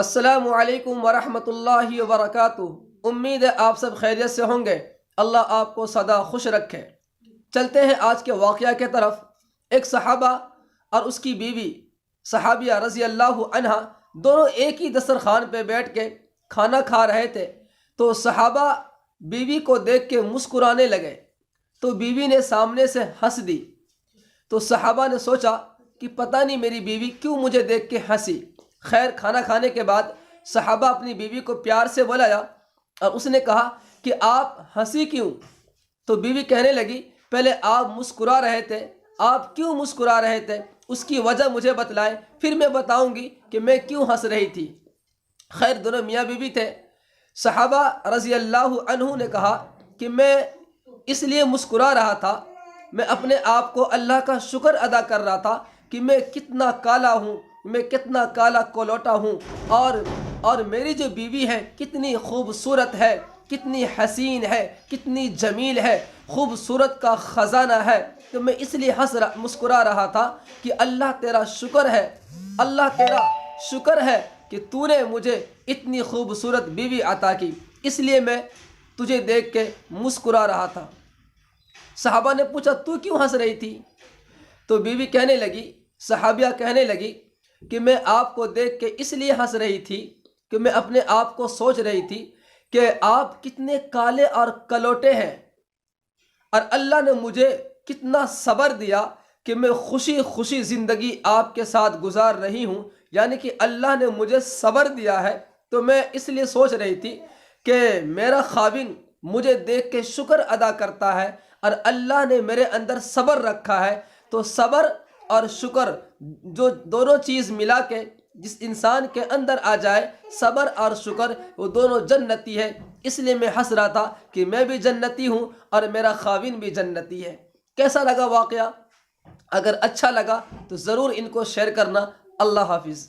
السلام علیکم ورحمۃ اللہ وبرکاتہ۔ امید ہے آپ سب خیریت سے ہوں گے۔ اللہ آپ کو سدا خوش رکھے۔ چلتے ہیں آج کے واقعہ کے طرف۔ ایک صحابہ اور اس کی بیوی صحابیہ رضی اللہ عنہا دونوں ایک ہی دسترخوان پہ بیٹھ کے کھانا کھا رہے تھے، تو صحابہ بیوی کو دیکھ کے مسکرانے لگے، تو بیوی نے سامنے سے ہنس دی۔ تو صحابہ نے سوچا کہ پتہ نہیں میری بیوی کیوں مجھے دیکھ کے ہنسی۔ خیر، کھانا کھانے کے بعد صحابہ اپنی بیوی کو پیار سے بلایا اور اس نے کہا کہ آپ ہنسی کیوں؟ تو بیوی کہنے لگی، پہلے آپ مسکرا رہے تھے، آپ کیوں مسکرا رہے تھے؟ اس کی وجہ مجھے بتلائیں، پھر میں بتاؤں گی کہ میں کیوں ہنس رہی تھی۔ خیر، دونوں میاں بیوی تھے۔ صحابہ رضی اللہ عنہ نے کہا کہ میں اس لیے مسکرا رہا تھا، میں اپنے آپ کو اللہ کا شکر ادا کر رہا تھا کہ میں کتنا کالا ہوں، میں کتنا کالا کولوٹا ہوں، اور میری جو بیوی ہے کتنی خوبصورت ہے، کتنی حسین ہے، کتنی جمیل ہے، خوبصورت کا خزانہ ہے۔ تو میں اس لیے مسکرا رہا تھا کہ اللہ تیرا شکر ہے، اللہ تیرا شکر ہے کہ تو نے مجھے اتنی خوبصورت بیوی عطا کی، اس لیے میں تجھے دیکھ کے مسکرا رہا تھا۔ صحابہ نے پوچھا، تو کیوں ہنس رہی تھی؟ تو بیوی کہنے لگی، صحابیہ کہنے لگی کہ میں آپ کو دیکھ کے اس لیے ہنس رہی تھی کہ میں اپنے آپ کو سوچ رہی تھی کہ آپ کتنے کالے اور کلوٹے ہیں، اور اللہ نے مجھے کتنا صبر دیا کہ میں خوشی خوشی زندگی آپ کے ساتھ گزار رہی ہوں، یعنی کہ اللہ نے مجھے صبر دیا ہے۔ تو میں اس لیے سوچ رہی تھی کہ میرا خاوند مجھے دیکھ کے شکر ادا کرتا ہے اور اللہ نے میرے اندر صبر رکھا ہے۔ تو صبر اور شکر جو دونوں چیز ملا کے جس انسان کے اندر آ جائے، صبر اور شکر، وہ دونوں جنتی ہے۔ اس لیے میں ہنس رہا تھا کہ میں بھی جنتی ہوں اور میرا خاوند بھی جنتی ہے۔ کیسا لگا واقعہ؟ اگر اچھا لگا تو ضرور ان کو شیئر کرنا۔ اللہ حافظ۔